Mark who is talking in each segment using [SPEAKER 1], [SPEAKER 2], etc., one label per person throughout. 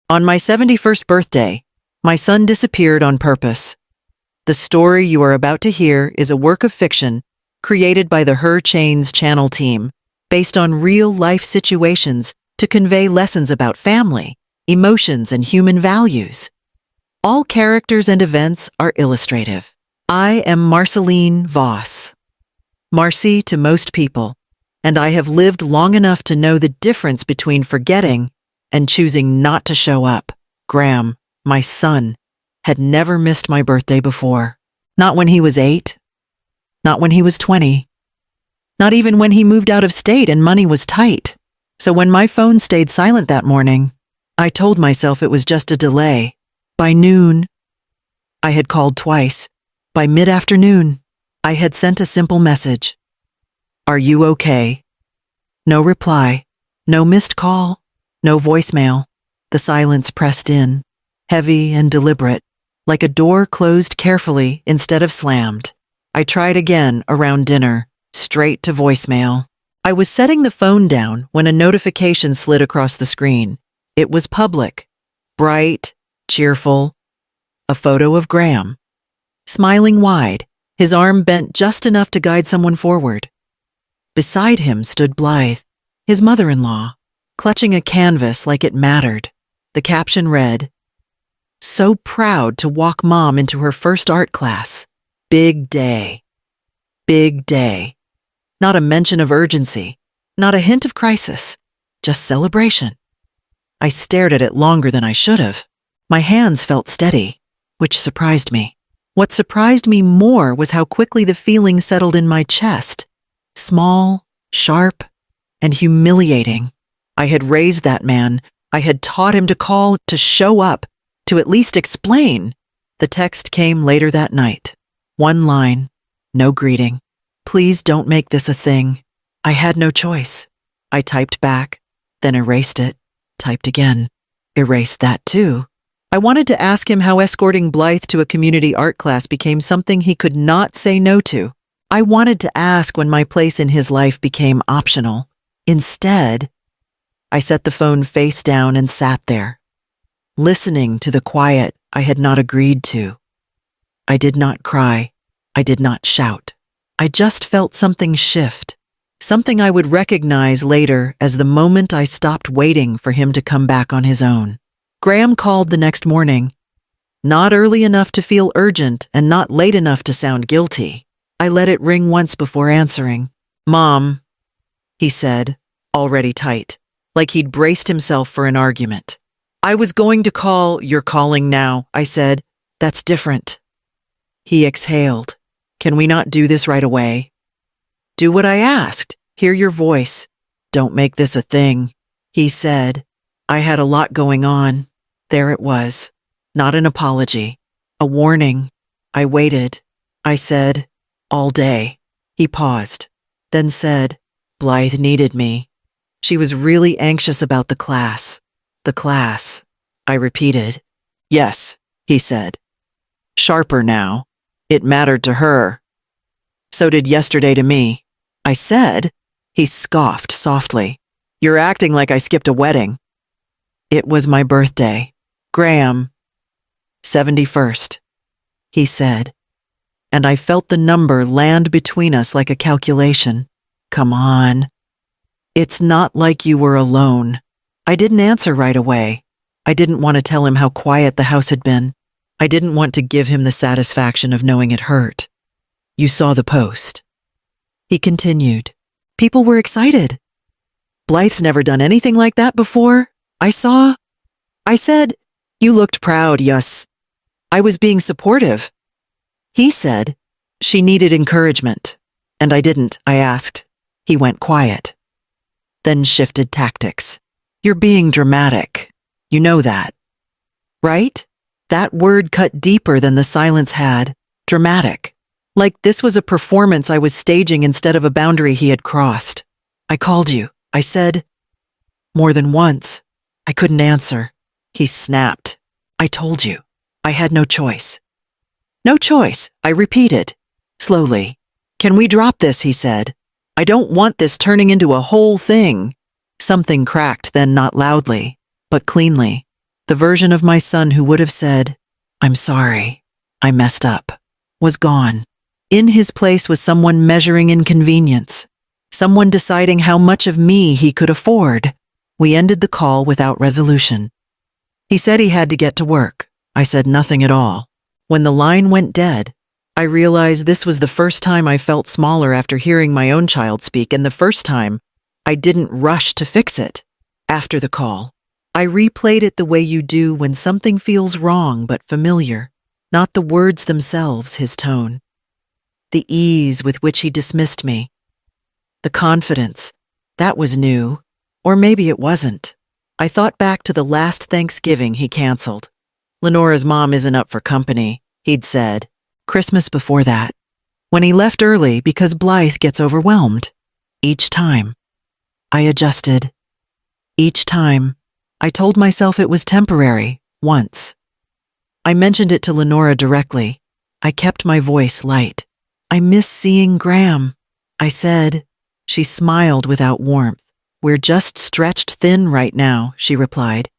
[SPEAKER 1] On my 71st birthday, my son disappeared on purpose. The story you are about to hear is a work of fiction created by the Her Chains channel team, based on real-life situations to convey lessons about family, emotions, and human values. All characters and events are illustrative. I am Marceline Voss, Marcy to most people, and I have lived long enough to know the difference between forgetting and choosing not to show up. Graham, my son, had never missed my birthday before. Not when he was 8. Not when he was 20. Not even when he moved out of state and money was tight. So when my phone stayed silent that morning, I told myself it was just a delay. By noon, I had called twice. By mid-afternoon, I had sent a simple message. Are you okay? No reply, no missed call, no voicemail. The silence pressed in, heavy and deliberate, like a door closed carefully instead of slammed. I tried again around dinner, straight to voicemail. I was setting the phone down when a notification slid across the screen. It was public, bright, cheerful. A photo of Graham, smiling wide, his arm bent just enough to guide someone forward. Beside him stood Blythe, his mother-in-law, clutching a canvas like it mattered. The caption read, "So proud to walk Mom into her first art class. Big day. Big day." Not a mention of urgency, not a hint of crisis, just celebration. I stared at it longer than I should have. My hands felt steady, which surprised me. What surprised me more was how quickly the feeling settled in my chest. Small, sharp, and humiliating. I had raised that man. I had taught him to call, to show up, to at least explain. The text came later that night. One line, no greeting. Please don't make this a thing. I had no choice. I typed back, then erased it, typed again, erased that too. I wanted to ask him how escorting Blythe to a community art class became something he could not say no to. I wanted to ask when my place in his life became optional. Instead, I set the phone face down and sat there, listening to the quiet I had not agreed to. I did not cry. I did not shout. I just felt something shift, something I would recognize later as the moment I stopped waiting for him to come back on his own. Graham called the next morning, not early enough to feel urgent and not late enough to sound guilty. I let it ring once before answering. "Mom," he said, already tight, like he'd braced himself for an argument. "I was going to call." "You're calling now," I said. "That's different." He exhaled. "Can we not do this right away?" "Do what I asked. Hear your voice. Don't make this a thing," he said. I had a lot going on. There it was. Not an apology. A warning. I waited. I said, "All day." He paused, then said, "Blythe needed me. She was really anxious about the class." "The class," I repeated. "Yes," he said. Sharper now. "It mattered to her. So did yesterday to me." I said. He scoffed softly. "You're acting like I skipped a wedding." "It was my birthday. Graham." 71st, he said. And I felt the number land between us like a calculation. "Come on." "It's not like you were alone." I didn't answer right away. I didn't want to tell him how quiet the house had been. I didn't want to give him the satisfaction of knowing it hurt. "You saw the post." He continued. "People were excited. Blythe's never done anything like that before. I said, you looked proud, yes. I was being supportive." He said, "She needed encouragement." And I didn't, I asked. He went quiet. Then shifted tactics. "You're being dramatic. You know that, right?" That word cut deeper than the silence had. Dramatic. Like this was a performance I was staging instead of a boundary he had crossed. "I called you," I said. "More than once." I couldn't answer. He snapped. "I told you. I had no choice." "No choice," I repeated, slowly. "Can we drop this?" he said. "I don't want this turning into a whole thing." Something cracked, then not loudly, but cleanly. The version of my son who would have said, "I'm sorry, I messed up," was gone. In his place was someone measuring inconvenience, someone deciding how much of me he could afford. We ended the call without resolution. He said he had to get to work. I said nothing at all. When the line went dead, I realized this was the first time I felt smaller after hearing my own child speak, and the first time I didn't rush to fix it. After the call, I replayed it the way you do when something feels wrong but familiar, not the words themselves, his tone. The ease with which he dismissed me. The confidence. That was new. Or maybe it wasn't. I thought back to the last Thanksgiving he canceled. "Lenora's mom isn't up for company," he'd said. Christmas before that. When he left early because Blythe gets overwhelmed. Each time. I adjusted. Each time. I told myself it was temporary, once. I mentioned it to Lenora directly. I kept my voice light. "I miss seeing Graham," I said. She smiled without warmth. "We're just stretched thin right now," she replied.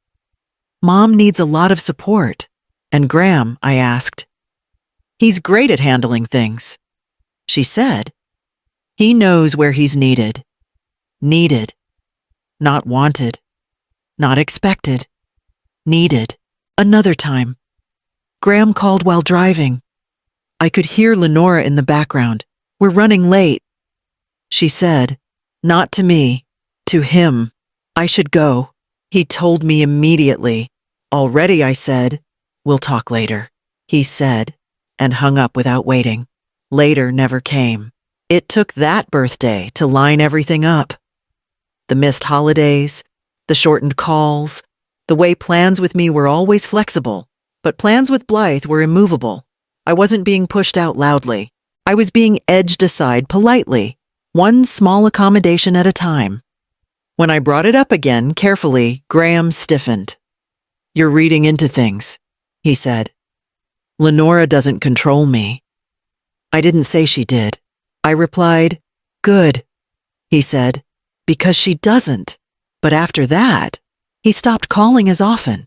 [SPEAKER 1] "Mom needs a lot of support." "And Graham?" I asked. "He's great at handling things," she said. "He knows where he's needed. Needed. Not wanted. Not expected. Needed." Another time. Graham called while driving. I could hear Lenora in the background. "We're running late." She said, "Not to me. To him. I should go." He told me immediately. "Already," I said. "We'll talk later," he said, and hung up without waiting. Later never came. It took that birthday to line everything up. The missed holidays, the shortened calls, the way plans with me were always flexible, but plans with Blythe were immovable. I wasn't being pushed out loudly. I was being edged aside politely, one small accommodation at a time. When I brought it up again, carefully, Graham stiffened. "You're reading into things," he said. "Lenora doesn't control me." I didn't say she did. I replied, "Good," he said, "because she doesn't." But after that, he stopped calling as often,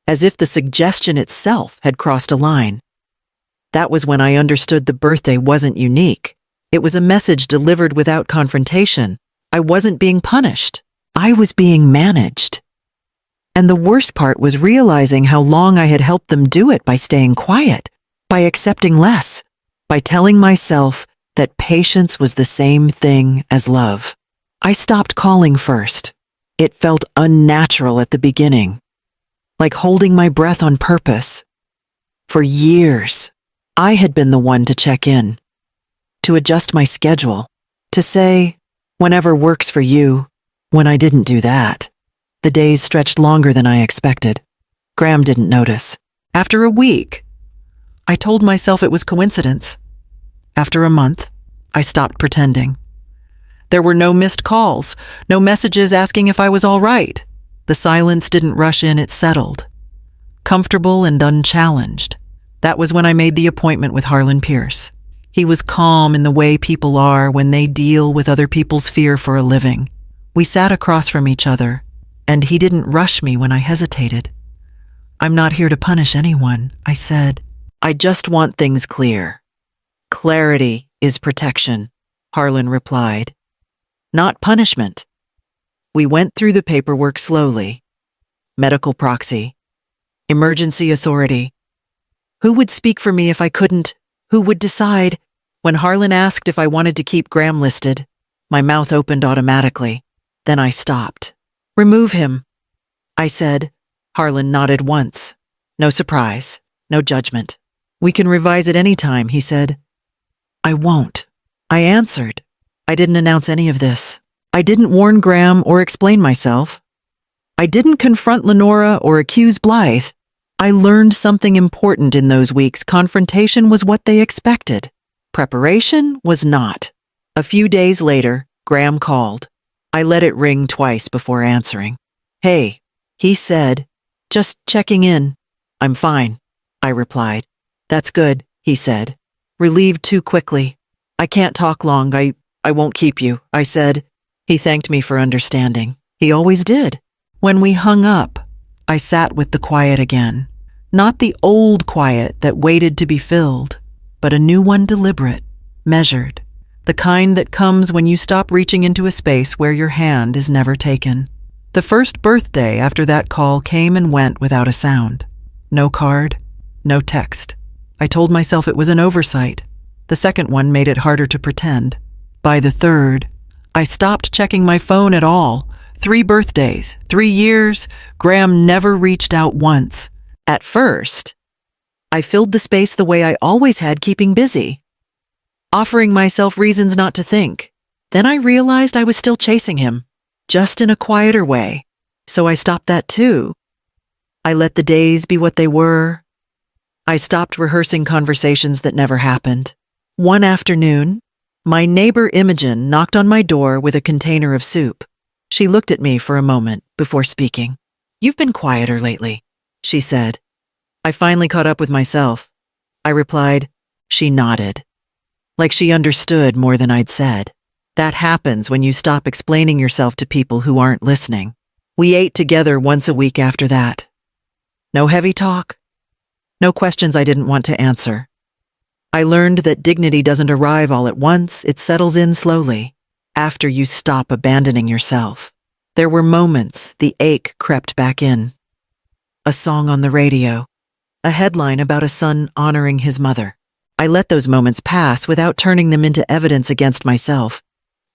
[SPEAKER 1] as if the suggestion itself had crossed a line. That was when I understood the birthday wasn't unique. It was a message delivered without confrontation. I wasn't being punished. I was being managed. And the worst part was realizing how long I had helped them do it by staying quiet, by accepting less, by telling myself that patience was the same thing as love. I stopped calling first. It felt unnatural at the beginning, like holding my breath on purpose. For years, I had been the one to check in, to adjust my schedule, to say, "Whenever works for you." When I didn't do that, the days stretched longer than I expected. Graham didn't notice. After a week, I told myself it was coincidence. After a month, I stopped pretending. There were no missed calls, no messages asking if I was all right. The silence didn't rush in, it settled. Comfortable and unchallenged. That was when I made the appointment with Harlan Pierce. He was calm in the way people are when they deal with other people's fear for a living. We sat across from each other, and he didn't rush me when I hesitated. "I'm not here to punish anyone," I said. "I just want things clear." "Clarity is protection," Harlan replied. "Not punishment." We went through the paperwork slowly. Medical proxy. Emergency authority. Who would speak for me if I couldn't? Who would decide? When Harlan asked if I wanted to keep Graham listed, my mouth opened automatically. Then I stopped. "Remove him," I said. Harlan nodded once. No surprise, no judgment. "We can revise it any time," he said. "I won't," I answered. I didn't announce any of this. I didn't warn Graham or explain myself. I didn't confront Lenora or accuse Blythe. I learned something important in those weeks. Confrontation was what they expected. Preparation was not. A few days later, Graham called. I let it ring twice before answering. "Hey," he said. "Just checking in." "I'm fine," I replied. "That's good," he said, relieved too quickly. "I can't talk long. I won't keep you," I said. He thanked me for understanding. He always did. When we hung up, I sat with the quiet again. Not the old quiet that waited to be filled, but a new one, deliberate, measured, the kind that comes when you stop reaching into a space where your hand is never taken. The first birthday after that call came and went without a sound. No card, no text. I told myself it was an oversight. The second one made it harder to pretend. By the third, I stopped checking my phone at all. 3 birthdays, 3 years, Graham never reached out once. At first, I filled the space the way I always had, keeping busy, offering myself reasons not to think. Then I realized I was still chasing him, just in a quieter way. So I stopped that too. I let the days be what they were. I stopped rehearsing conversations that never happened. One afternoon, my neighbor Imogen knocked on my door with a container of soup. She looked at me for a moment before speaking. "You've been quieter lately," she said. I finally caught up with myself. I replied. She nodded, like she understood more than I'd said. That happens when you stop explaining yourself to people who aren't listening. We ate together once a week after that. No heavy talk. No questions I didn't want to answer. I learned that dignity doesn't arrive all at once, it settles in slowly, after you stop abandoning yourself. There were moments the ache crept back in. A song on the radio, a headline about a son honoring his mother. I let those moments pass without turning them into evidence against myself.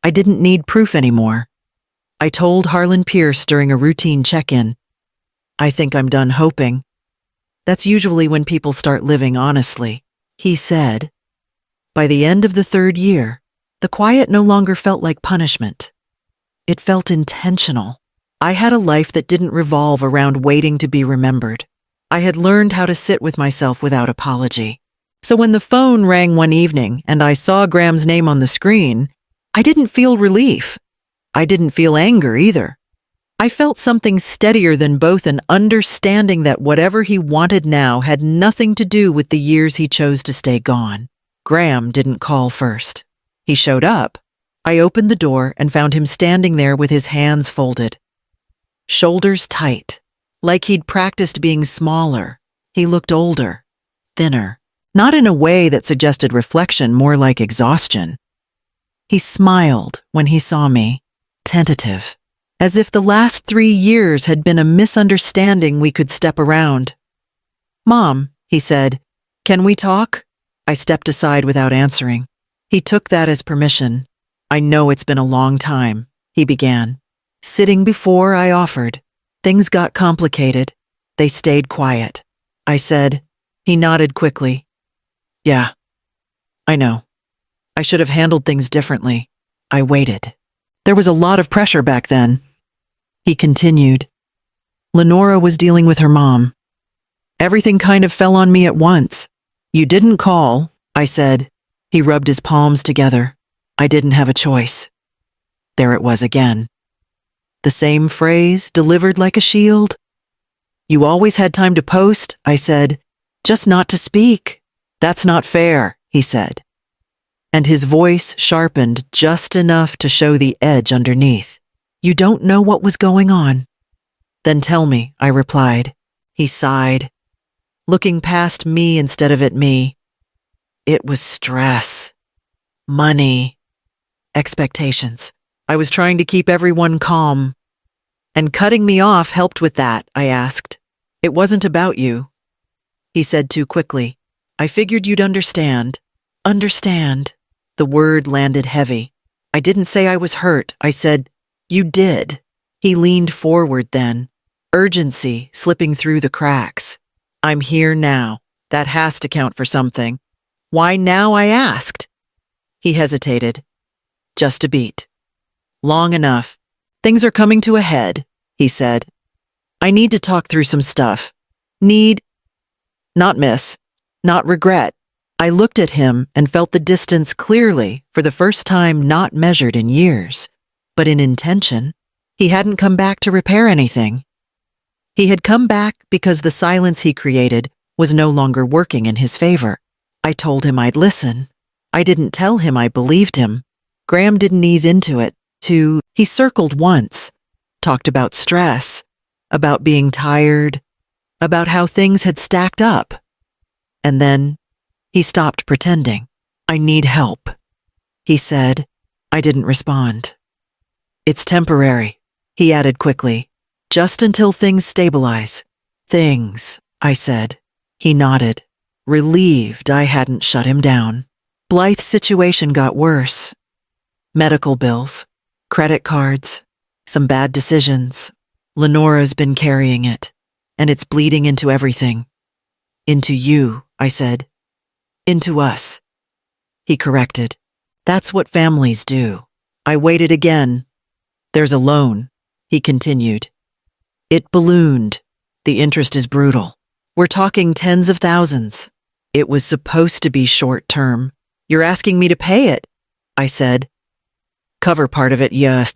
[SPEAKER 1] I didn't need proof anymore. I told Harlan Pierce during a routine check-in, "I think I'm done hoping." That's usually when people start living honestly. He said. By the end of the 3rd year, the quiet no longer felt like punishment. It felt intentional. I had a life that didn't revolve around waiting to be remembered. I had learned how to sit with myself without apology. So when the phone rang one evening and I saw Graham's name on the screen, I didn't feel relief. I didn't feel anger either. I felt something steadier than both, an understanding that whatever he wanted now had nothing to do with the years he chose to stay gone. Graham didn't call first. He showed up. I opened the door and found him standing there with his hands folded, shoulders tight, like he'd practiced being smaller. He looked older, thinner, not in a way that suggested reflection, more like exhaustion. He smiled when he saw me, tentative, as if the last 3 years had been a misunderstanding we could step around. "Mom," he said, "can we talk?" I stepped aside without answering. He took that as permission. "I know it's been a long time," he began. Sitting before I offered. Things got complicated. They stayed quiet. I said. He nodded quickly. "Yeah, I know. I should have handled things differently." I waited. There was a lot of pressure back then. He continued. Lenora was dealing with her mom. Everything kind of fell on me at once. "You didn't call," I said. He rubbed his palms together. I didn't have a choice. There it was again. The same phrase, delivered like a shield. "You always had time to post," I said. "Just not to speak." "That's not fair," he said. And his voice sharpened just enough to show the edge underneath. "You don't know what was going on." "Then tell me," I replied. He sighed, looking past me instead of at me. It was stress, money, expectations. I was trying to keep everyone calm. "And cutting me off helped with that," I asked. "It wasn't about you." He said too quickly. "I figured you'd understand." Understand. The word landed heavy. I didn't say I was hurt. I said, "You did." He leaned forward then, urgency slipping through the cracks. "I'm here now. That has to count for something." "Why now?" I asked. He hesitated. "Just a beat. Long enough. Things are coming to a head," he said. "I need to talk through some stuff. Not miss. Not regret." I looked at him and felt the distance clearly, for the first time not measured in years, but in intention. He hadn't come back to repair anything. He had come back because the silence he created was no longer working in his favor. I told him I'd listen. I didn't tell him I believed him. Graham didn't ease into it. He circled once, talked about stress, about being tired, about how things had stacked up. And then he stopped pretending. I need help, he said. I didn't respond. It's temporary, he added quickly, just until things stabilize. Things, I said. He nodded, relieved I hadn't shut him down. Blythe's situation got worse. Medical bills, credit cards, some bad decisions. Lenora's been carrying it, and it's bleeding into everything. Into you, I said. Into us. He corrected. That's what families do. I waited again. There's a loan, he continued. It ballooned. The interest is brutal. We're talking tens of thousands. It was supposed to be short term. You're asking me to pay it, I said. Cover part of it, yes,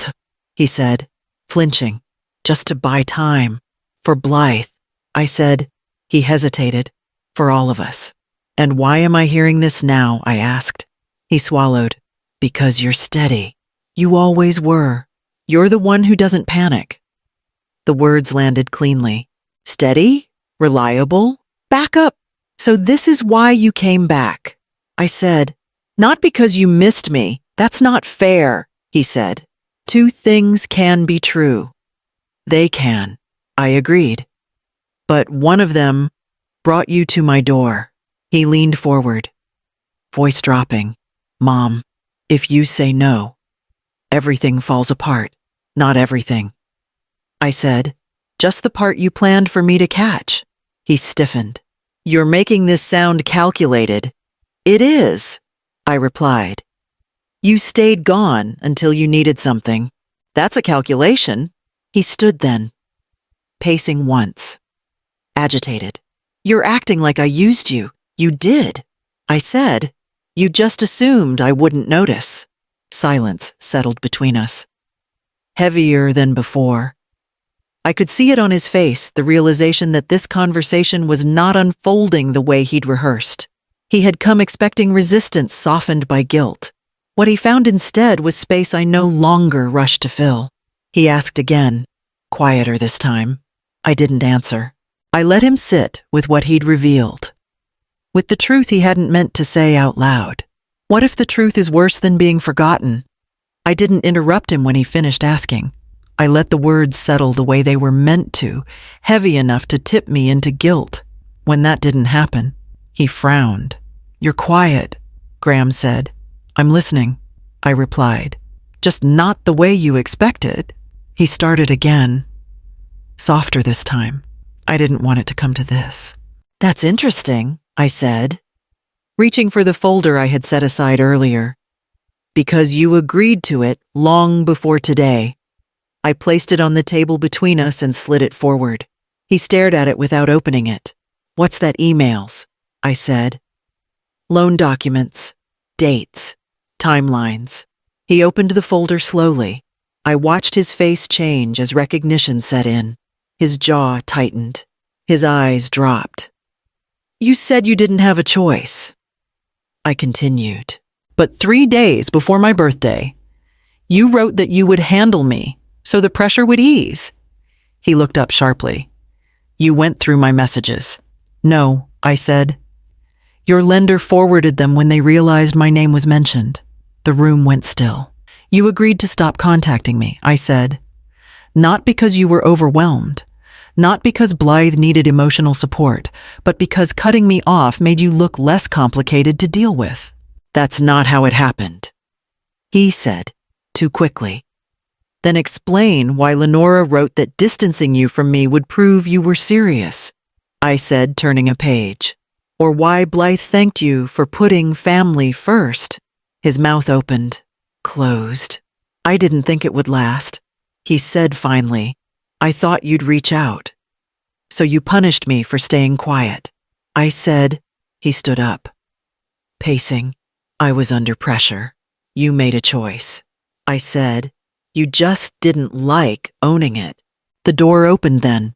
[SPEAKER 1] he said, flinching, just to buy time. For Blythe, I said. He hesitated. For all of us. And why am I hearing this now, I asked. He swallowed. Because you're steady. You always were. You're the one who doesn't panic. The words landed cleanly. Steady? Reliable? Back up. So this is why you came back. I said. Not because you missed me. That's not fair, he said. Two things can be true. They can. I agreed. But one of them brought you to my door. He leaned forward, voice dropping. Mom, if you say no, everything falls apart. Not everything. I said, just the part you planned for me to catch. He stiffened. You're making this sound calculated. It is, I replied. You stayed gone until you needed something. That's a calculation. He stood then, pacing once, agitated. You're acting like I used you. You did. I said. You just assumed I wouldn't notice. Silence settled between us. Heavier than before. I could see it on his face, the realization that this conversation was not unfolding the way he'd rehearsed. He had come expecting resistance softened by guilt. What he found instead was space I no longer rushed to fill. He asked again, quieter this time. I didn't answer. I let him sit with what he'd revealed, with the truth he hadn't meant to say out loud. What if the truth is worse than being forgotten? I didn't interrupt him when he finished asking. I let the words settle the way they were meant to, heavy enough to tip me into guilt. When that didn't happen, he frowned. You're quiet, Graham said. I'm listening, I replied. Just not the way you expected. He started again, softer this time. I didn't want it to come to this. That's interesting, I said, reaching for the folder I had set aside earlier. Because you agreed to it long before today. I placed it on the table between us and slid it forward. He stared at it without opening it. What's that emails? I said. Loan documents, dates, timelines. He opened the folder slowly. I watched his face change as recognition set in. His jaw tightened. His eyes dropped. You said you didn't have a choice. I continued. But 3 days before my birthday, you wrote that you would handle me, so the pressure would ease. He looked up sharply. You went through my messages. No, I said. Your lender forwarded them when they realized my name was mentioned. The room went still. You agreed to stop contacting me, I said. Not because you were overwhelmed. Not because Blythe needed emotional support, but because cutting me off made you look less complicated to deal with. That's not how it happened. He said, too quickly. Then explain why Lenora wrote that distancing you from me would prove you were serious, I said, turning a page. Or why Blythe thanked you for putting family first. His mouth opened, closed. I didn't think it would last. He said finally, I thought you'd reach out. So you punished me for staying quiet. I said. He stood up, pacing. I was under pressure. You made a choice. I said. You just didn't like owning it. The door opened then,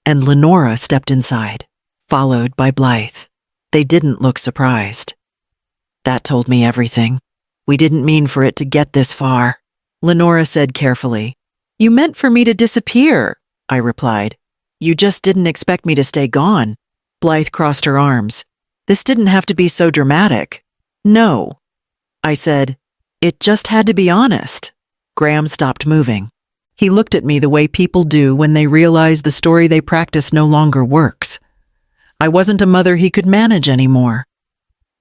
[SPEAKER 1] and Lenora stepped inside, followed by Blythe. They didn't look surprised. That told me everything. We didn't mean for it to get this far. Lenora said carefully, You meant for me to disappear. I replied. You just didn't expect me to stay gone. Blythe crossed her arms. This didn't have to be so dramatic. No, I said. It just had to be honest. Graham stopped moving. He looked at me the way people do when they realize the story they practice no longer works. I wasn't a mother he could manage anymore.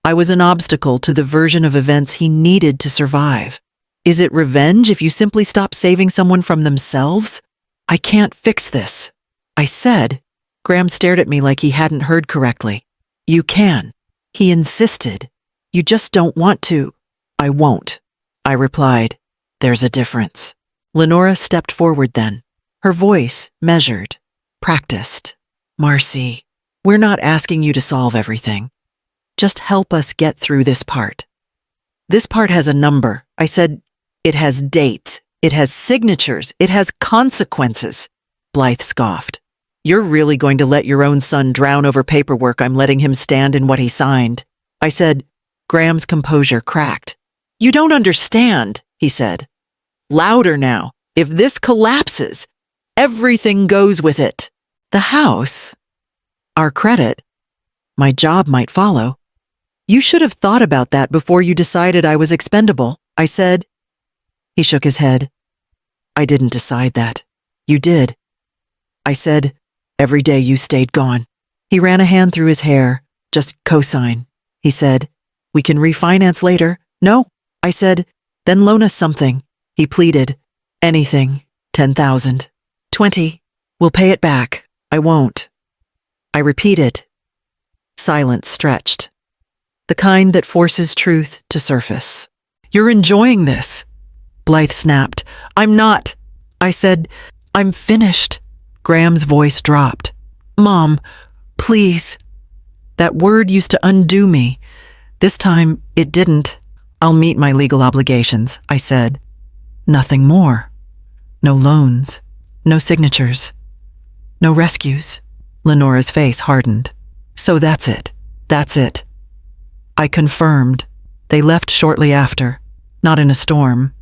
[SPEAKER 1] I was an obstacle to the version of events he needed to survive. Is it revenge if you simply stop saving someone from themselves? I can't fix this, I said. Graham stared at me like he hadn't heard correctly. You can. He insisted. You just don't want to. I won't, I replied. There's a difference. Lenora stepped forward then, her voice measured, practiced. Marcy, we're not asking you to solve everything. Just help us get through this part. This part has a number. I said, it has dates. It has signatures. It has consequences. Blythe scoffed. You're really going to let your own son drown over paperwork I'm letting him stand in what he signed? I said. Graham's composure cracked. You don't understand, he said. Louder now. If this collapses, everything goes with it. The house, our credit, my job might follow. You should have thought about that before you decided I was expendable, I said. He shook his head. I didn't decide that. You did. I said, every day you stayed gone. He ran a hand through his hair. Just cosign, he said. We can refinance later. No, I said. Then loan us something. He pleaded. Anything. 10,000. 20. We'll pay it back. I won't. I repeated. Silence stretched. The kind that forces truth to surface. You're enjoying this, Blythe snapped. I'm not. I said, I'm finished. Graham's voice dropped. Mom, please. That word used to undo me. This time, it didn't. I'll meet my legal obligations, I said. Nothing more. No loans. No signatures. No rescues. Lenora's face hardened. So that's it. That's it. I confirmed. They left shortly after. Not in a storm.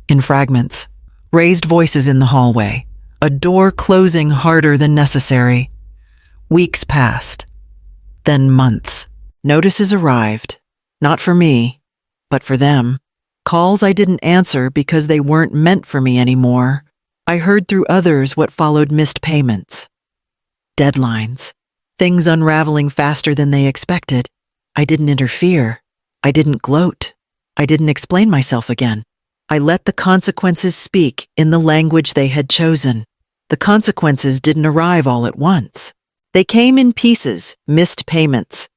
[SPEAKER 1] In fragments. Raised voices in the hallway. A door closing harder than necessary. Weeks passed. Then months. Notices arrived. Not for me, but for them. Calls I didn't answer because they weren't meant for me anymore. I heard through others what followed missed payments. Deadlines. Things unraveling faster than they expected. I didn't interfere. I didn't gloat. I didn't explain myself again. I let the consequences speak in the language they had chosen. The consequences didn't arrive all at once. They came in pieces, missed payments.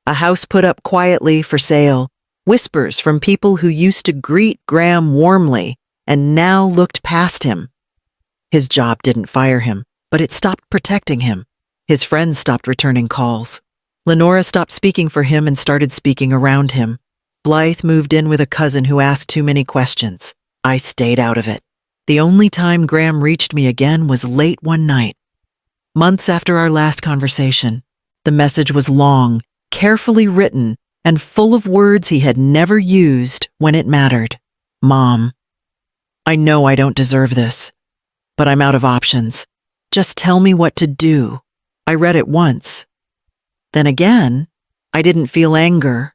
[SPEAKER 1] A house put up quietly for sale. Whispers from people who used to greet Graham warmly and now looked past him. His job didn't fire him, but it stopped protecting him. His friends stopped returning calls. Lenora stopped speaking for him and started speaking around him. Blythe moved in with a cousin who asked too many questions. I stayed out of it. The only time Graham reached me again was late one night. Months after our last conversation. The message was long, carefully written, and full of words he had never used when it mattered. Mom, I know I don't deserve this, but I'm out of options. Just tell me what to do. I read it once. Then again, I didn't feel anger.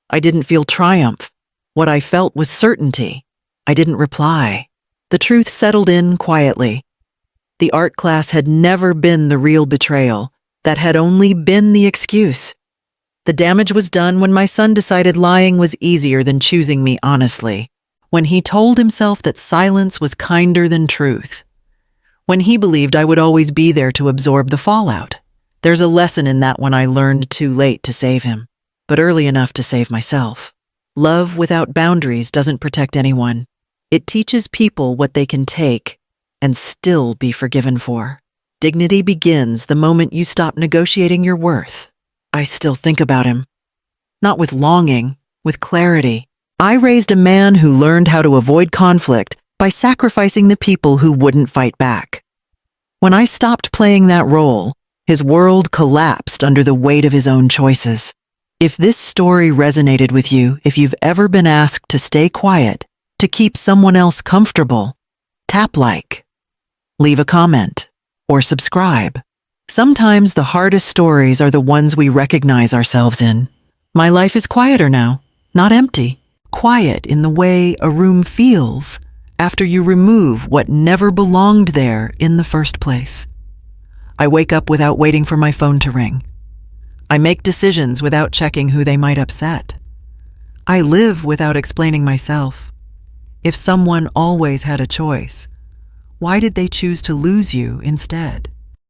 [SPEAKER 1] I didn't feel triumph. What I felt was certainty. I didn't reply. The truth settled in quietly. The art class had never been the real betrayal. That had only been the excuse. The damage was done when my son decided lying was easier than choosing me honestly. When he told himself that silence was kinder than truth. When he believed I would always be there to absorb the fallout. There's a lesson in that one I learned too late to save him, but early enough to save myself. Love without boundaries doesn't protect anyone. It teaches people what they can take and still be forgiven for. Dignity begins the moment you stop negotiating your worth. I still think about him. Not with longing, with clarity. I raised a man who learned how to avoid conflict by sacrificing the people who wouldn't fight back. When I stopped playing that role, his world collapsed under the weight of his own choices. If this story resonated with you, if you've ever been asked to stay quiet, to keep someone else comfortable, tap like. leave a comment, or subscribe. Sometimes the hardest stories are the ones we recognize ourselves in. My life is quieter now, not empty. Quiet in the way a room feels after you remove what never belonged there in the first place. I wake up without waiting for my phone to ring. I make decisions without checking who they might upset. I live without explaining myself. If someone always had a choice, why did they choose to lose you instead?